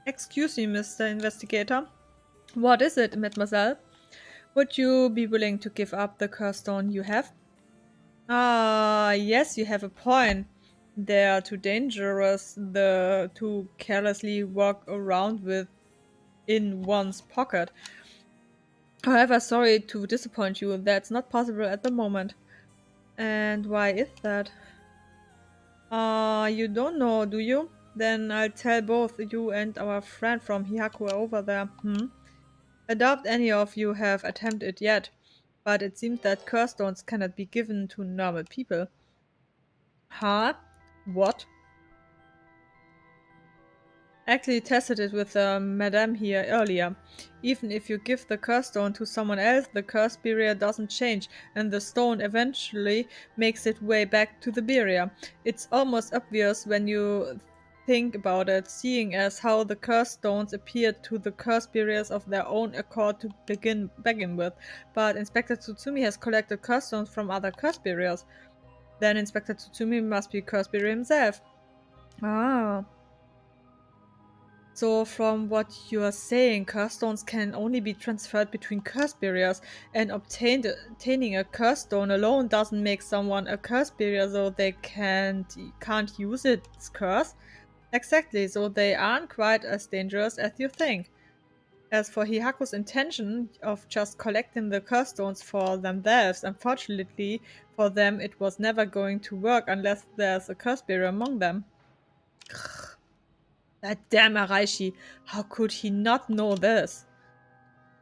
Excuse me, Mr. Investigator. What is it, mademoiselle? Would you be willing to give up the curse stone you have? Ah, yes, you have a point. They are too dangerous to carelessly walk around with in one's pocket. However, sorry to disappoint you, that's not possible at the moment. And why is that? You don't know, do you? Then I'll tell both you and our friend from Hyaku over there. I doubt any of you have attempted it yet, but it seems that curse stones cannot be given to normal people. Huh? What? Actually tested it with Madame here earlier. Even if you give the curse stone to someone else, the curse barrier doesn't change, and the stone eventually makes its way back to the barrier. It's almost obvious when you think about it, seeing as how the curse stones appeared to the curse barriers of their own accord to begin with. But Inspector Tsutsumi has collected curse stones from other curse barriers. Then Inspector Tsutsumi must be curse barrier himself. Ah. So from what you are saying, curse stones can only be transferred between curse barriers, and obtaining a curse stone alone doesn't make someone a curse barrier, so they can't use its curse. Exactly, so they aren't quite as dangerous as you think. As for Hihaku's intention of just collecting the curse stones for themselves, unfortunately for them it was never going to work unless there's a curse barrier among them. That damn Araishi, how could he not know this?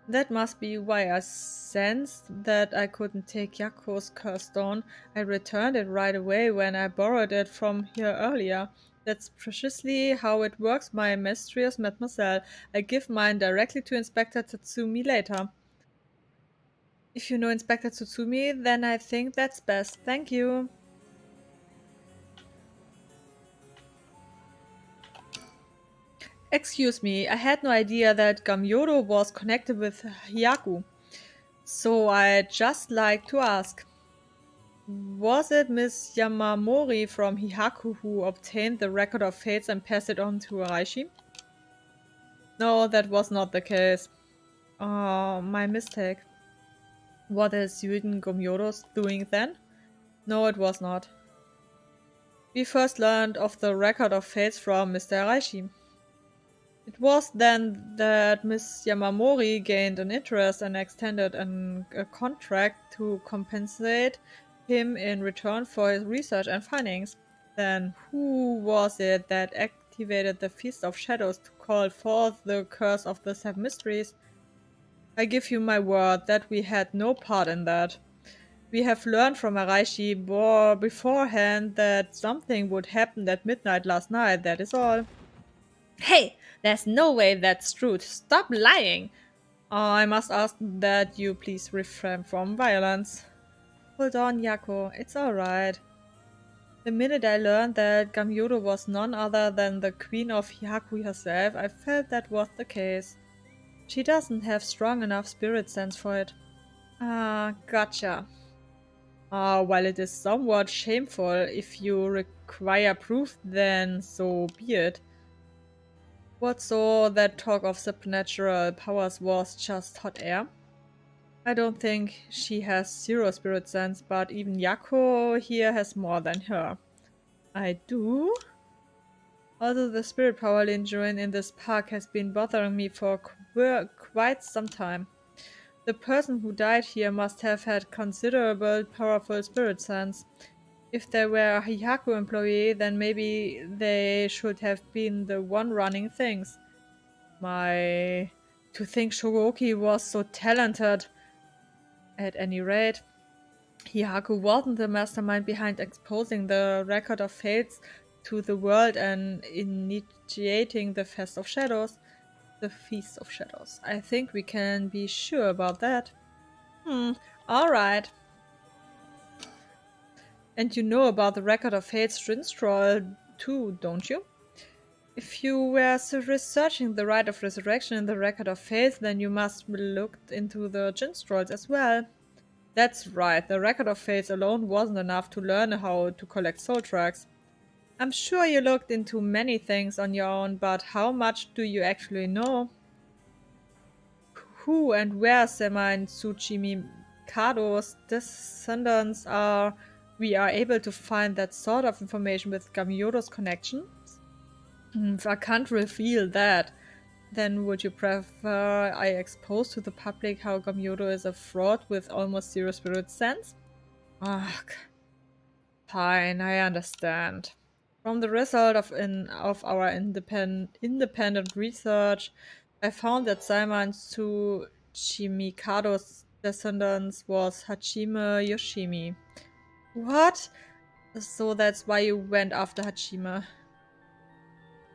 That must be why I sensed that I couldn't take Yako's curse stone. I returned it right away when I borrowed it from here earlier. That's precisely how it works, my mysterious mademoiselle. I give mine directly to Inspector Tatsumi later. If you know Inspector Tatsumi, then I think that's best. Thank you. Excuse me, I had no idea that Gamyodo was connected with Hyaku. So I'd just like to ask, was it Miss Yamamori from Hihaku who obtained the record of fates and passed it on to Araishi? No, that was not the case. Oh, my mistake. What is Yuden Gomyodo's doing then? No, it was not. We first learned of the record of fates from Mr. Araishi. It was then that Miss Yamamori gained an interest and extended a contract to compensate him in return for his research and findings. Then who was it that activated the Feast of Shadows to call forth the Curse of the Seven Mysteries? I give you my word that we had no part in that. We have learned from Araishi beforehand that something would happen at midnight last night, that is all. Hey, there's no way that's true. Stop lying. I must ask that you please refrain from violence. Hold on, Yako. It's alright. The minute I learned that Gamyodo was none other than the queen of Hyaku herself, I felt that was the case. She doesn't have strong enough spirit sense for it. Ah, gotcha. While it is somewhat shameful, if you require proof, then so be it. What so that talk of supernatural powers was just hot air? I don't think she has zero spirit sense, but even Yako here has more than her. I do? Although the spirit power lingering in this park has been bothering me for quite some time. The person who died here must have had considerable powerful spirit sense. If they were a Hihaku employee, then maybe they should have been the one running things. To think Shogoki was so talented. At any rate, Hihaku wasn't the mastermind behind exposing the record of fates to the world and initiating the Feast of Shadows. The Feast of Shadows. I think we can be sure about that. Alright. And you know about the record of fates Rinstrol too, don't you? If you were researching the Rite of Resurrection in the Record of Faith, then you must have looked into the Jin Scrolls as well. That's right, the Record of Faith alone wasn't enough to learn how to collect soul tracks. I'm sure you looked into many things on your own, but how much do you actually know? Who and where Sema and Tsuchimi Kado's descendants are? We are able to find that sort of information with Gamyodo's connections? If I can't reveal that, then would you prefer I expose to the public how Gamyodo is a fraud with almost zero spirit sense? Ugh, fine, I understand. From the result of our independent research, I found that Simon Tsuchimikado's descendants was Hachime Yoshimi. What? So that's why you went after Hachime.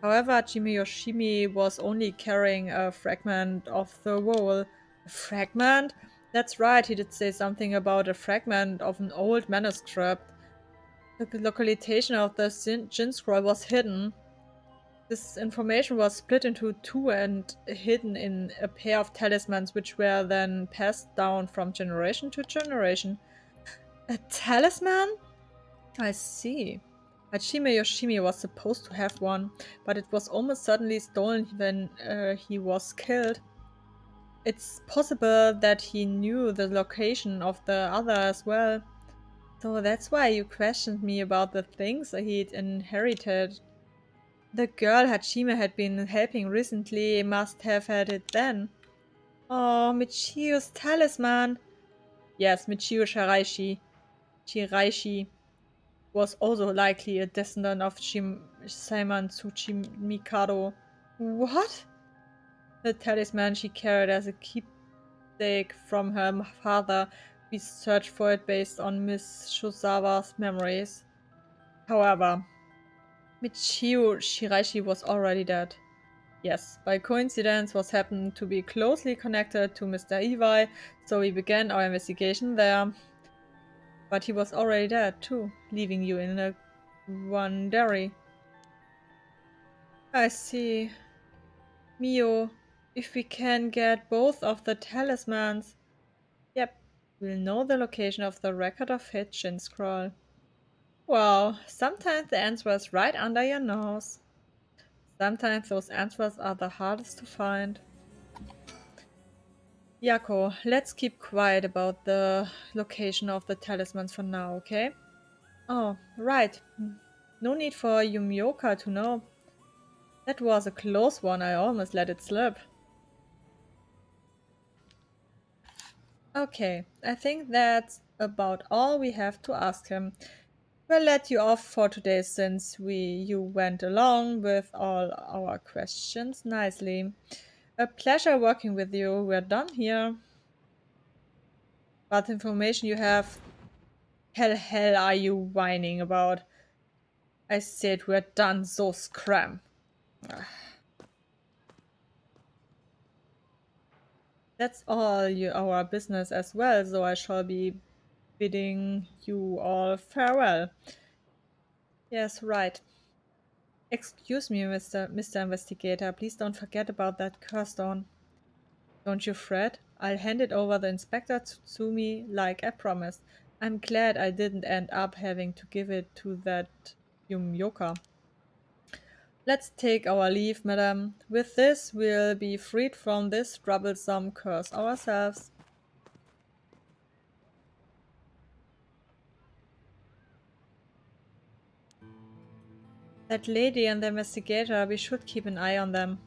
However, Hachime Yoshimi was only carrying a fragment of the whole. A fragment? That's right, he did say something about a fragment of an old manuscript. The localization of the Jin scroll was hidden. This information was split into two and hidden in a pair of talismans, which were then passed down from generation to generation. A talisman? I see. Hachime Yoshimi was supposed to have one, but it was almost suddenly stolen when he was killed. It's possible that he knew the location of the other as well. So that's why you questioned me about the things he'd inherited. The girl Hachime had been helping recently must have had it then. Oh, Michio's talisman! Yes, Michio Shiraishi was also likely a descendant of Simon Tsuchimikado. What? The talisman she carried as a keepsake from her father. We searched for it based on Miss Chozawa's memories. However, Michio Shiraishi was already dead. Yes, by coincidence was happened to be closely connected to Mr. Ewei, so we began our investigation there. But he was already dead too, leaving you in a quandary. I see. Mio, if we can get both of the talismans, yep, we'll know the location of the record of Hitchin scroll. Well, sometimes the answer is right under your nose. Sometimes those answers are the hardest to find. Yako, let's keep quiet about the location of the talismans for now, okay? Oh, right. No need for Yumioka to know. That was a close one, I almost let it slip. Okay, I think that's about all we have to ask him. We'll let you off for today since you went along with all our questions nicely. A pleasure working with you. We're done here. What information you have? Hell are you whining about? I said we're done, so scram. That's all our business as well, so I shall be bidding you all farewell. Yes, right. Excuse me, Mr. Investigator, please don't forget about that curse stone. Don't you fret. I'll hand it over the Inspector Tsutsumi like I promised. I'm glad I didn't end up having to give it to that Yumioka. Let's take our leave, madam. With this, we'll be freed from this troublesome curse ourselves. That lady and the investigator, we should keep an eye on them.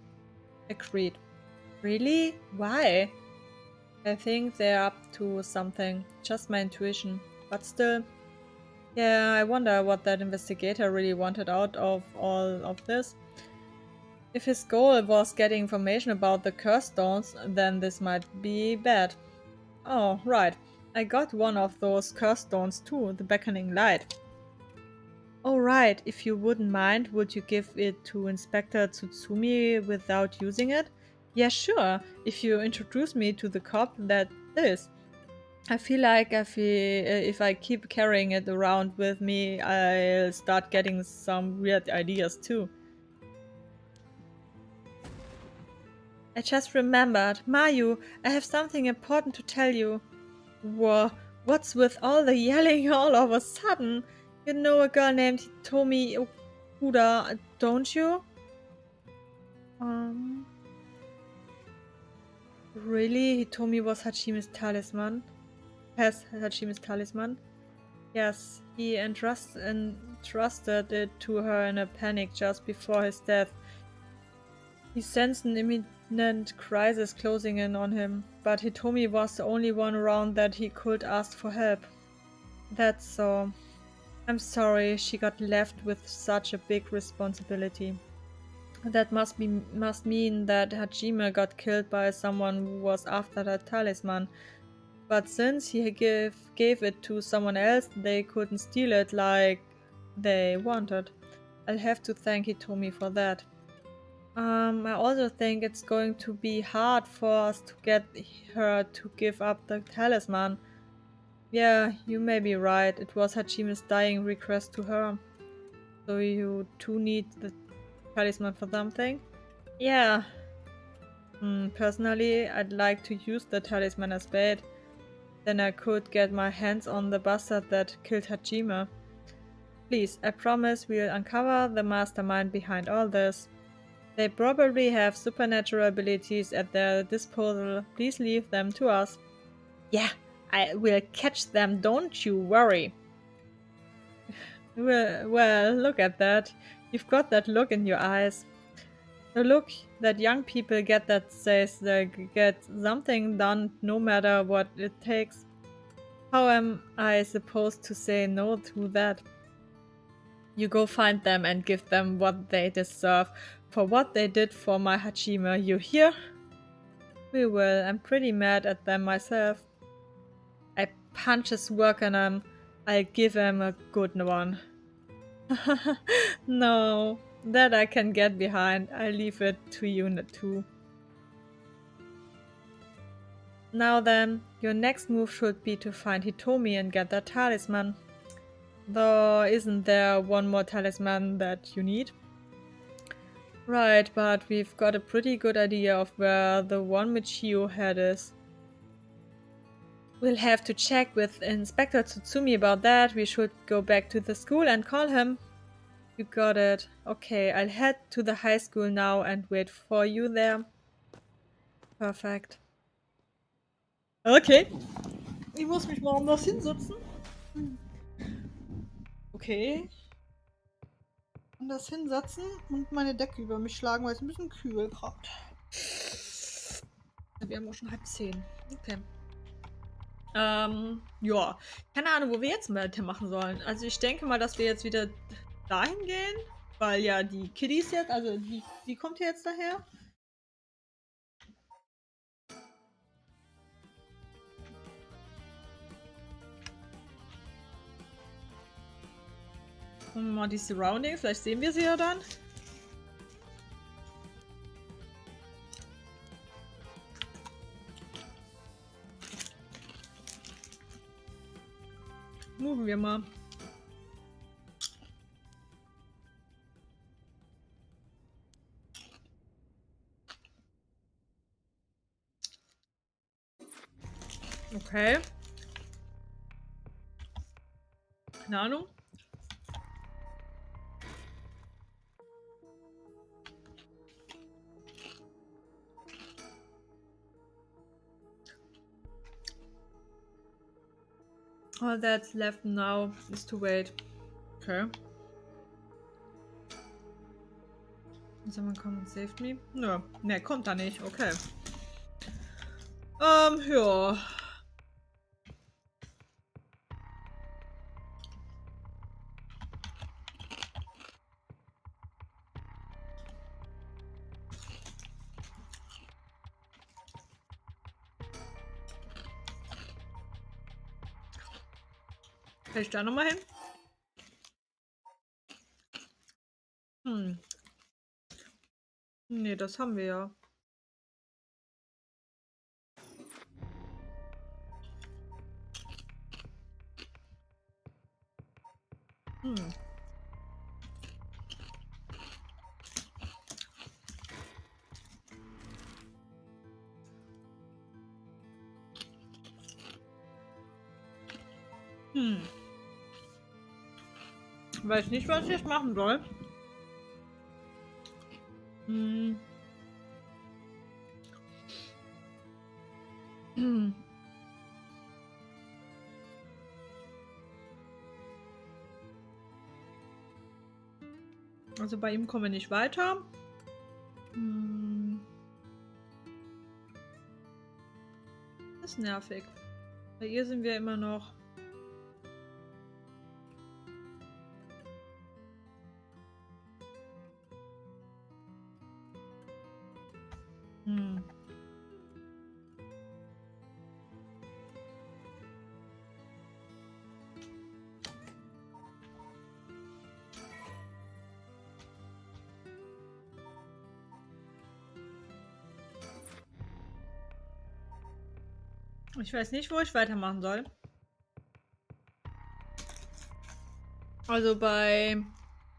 Agreed. Really? Why? I think they're up to something. Just my intuition. But still. Yeah, I wonder what that investigator really wanted out of all of this. If his goal was getting information about the curse stones, then this might be bad. Oh, right. I got one of those curse stones too, the beckoning light. Oh, right. If you wouldn't mind, would you give it to Inspector Tsutsumi without using it? Yeah, sure. If you introduce me to the cop that is. I feel like if I keep carrying it around with me, I'll start getting some weird ideas too. I just remembered. Mayu, I have something important to tell you. Whoa, what's with all the yelling all of a sudden? You know a girl named Hitomi Bruder, don't you? Really? He told me it was Hachime's talisman? Has Hachime's talisman? Yes, he entrusted it to her in a panic just before his death. He sensed an imminent crisis closing in on him, but Hitomi was the only one around that he could ask for help. That's so. I'm sorry she got left with such a big responsibility. That must mean that Hajime got killed by someone who was after that talisman. But since he gave it to someone else, they couldn't steal it like they wanted. I'll have to thank Hitomi for that. I also think it's going to be hard for us to get her to give up the talisman. Yeah, you may be right. It was Hachime's dying request to her. So you two need the talisman for something? Yeah. Personally, I'd like to use the talisman as bait. Then I could get my hands on the bastard that killed Hajime. Please, I promise we'll uncover the mastermind behind all this. They probably have supernatural abilities at their disposal. Please leave them to us. Yeah, I will catch them, don't you worry. Well, look at that. You've got that look in your eyes. The look that young people get that says they get something done no matter what it takes. How am I supposed to say no to that? You go find them and give them what they deserve for what they did for my Hajime, you hear? We will. I'm pretty mad at them myself. I punch his work on him. I'll give him a good one. No, that I can get behind. I'll leave it to you two. Now then, your next move should be to find Hitomi and get that talisman. Though, isn't there one more talisman that you need? Right, but we've got a pretty good idea of where the one Michio had is. We'll have to check with Inspector Tsutsumi about that. We should go back to the school and call him. You got it. Okay, I'll head to the high school now and wait for you there. Perfekt. Okay. Ich muss mich mal anders hinsetzen. Okay. Anders hinsetzen und meine Decke über mich schlagen, weil es ein bisschen kühl gerade. Wir haben auch schon 9:30. Okay. Ja. Keine Ahnung, wo wir jetzt weitermachen sollen. Also ich denke mal, dass wir jetzt wieder dahin gehen, weil ja die Kiddies jetzt, also die kommt ja jetzt daher. Gucken wir mal die Surroundings, vielleicht sehen wir sie ja dann. Moven wir mal. Okay. Keine Ahnung. All that's left now is to wait. Okay. Someone come and saved me? Nö, ne, kommt da nicht. Okay. Ja. Kann ich da nochmal hin? Ne, das haben wir ja. Weiß nicht, was ich jetzt machen soll. Hm. Also bei ihm kommen wir nicht weiter. Das ist nervig. Bei ihr sind wir immer noch. Ich weiß nicht, wo ich weitermachen soll. Also bei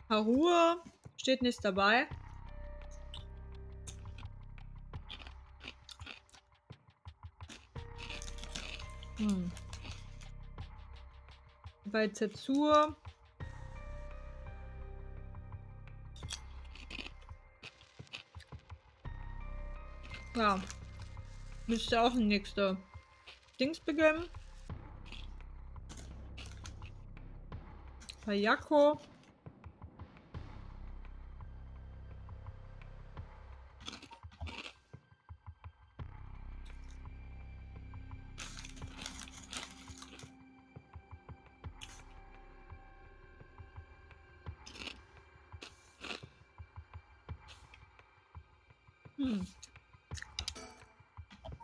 Harur steht nichts dabei. Bei Zetsur ja, müsste auch ein nächster Dings beginnen. Bei Jakko.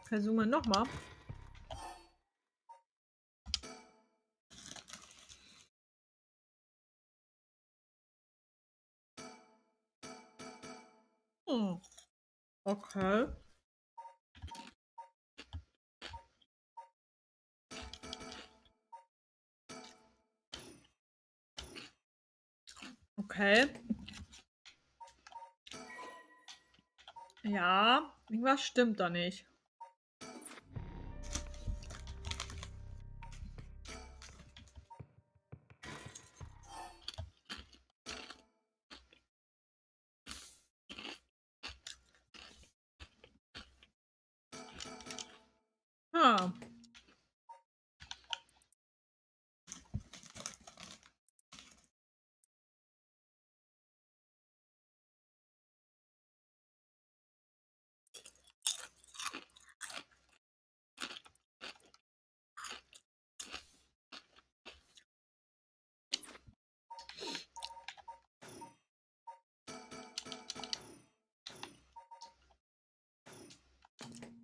Versuchen wir nochmal. Okay. Okay. Ja, irgendwas stimmt da nicht. Ah.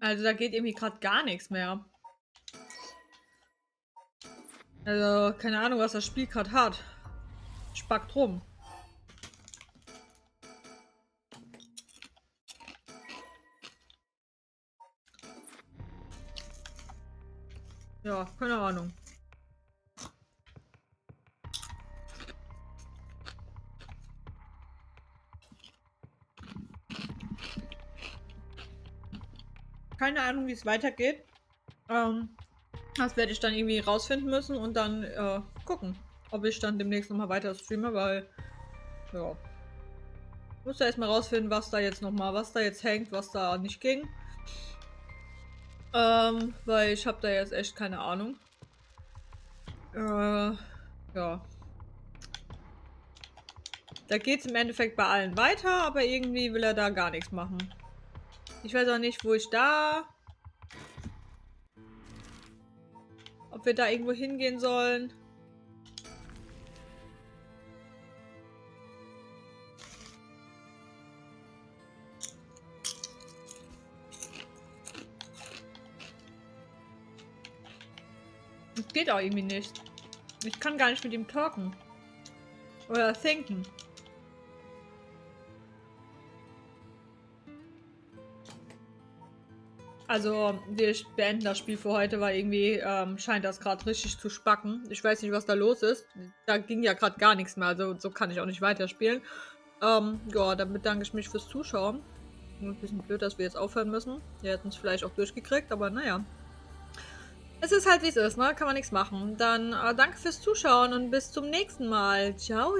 Also da geht irgendwie gerade gar nichts mehr. Also keine Ahnung, was das Spiel gerade hat. Spackt rum. Ja, keine Ahnung. Keine Ahnung, wie es weitergeht. Das werde ich dann irgendwie rausfinden müssen und dann gucken, ob ich dann demnächst nochmal weiter streame, weil ja. Ich muss ja erstmal rausfinden, was da jetzt nochmal, was da jetzt hängt, was da nicht ging. Weil ich habe da jetzt echt keine Ahnung. Ja. Da geht es im Endeffekt bei allen weiter, aber irgendwie will er da gar nichts machen. Ich weiß auch nicht, wo ich da... Ob wir da irgendwo hingehen sollen. Das geht auch irgendwie nicht. Ich kann gar nicht mit ihm talken. Oder thinken. Also, wir beenden das Spiel für heute, weil irgendwie scheint das gerade richtig zu spacken. Ich weiß nicht, was da los ist. Da ging ja gerade gar nichts mehr, also so kann ich auch nicht weiterspielen. Ja, dann bedanke ich mich fürs Zuschauen. Ein bisschen blöd, dass wir jetzt aufhören müssen. Wir hätten es vielleicht auch durchgekriegt, aber naja. Es ist halt wie es ist, ne? Kann man nichts machen. Dann danke fürs Zuschauen und bis zum nächsten Mal. Ciao!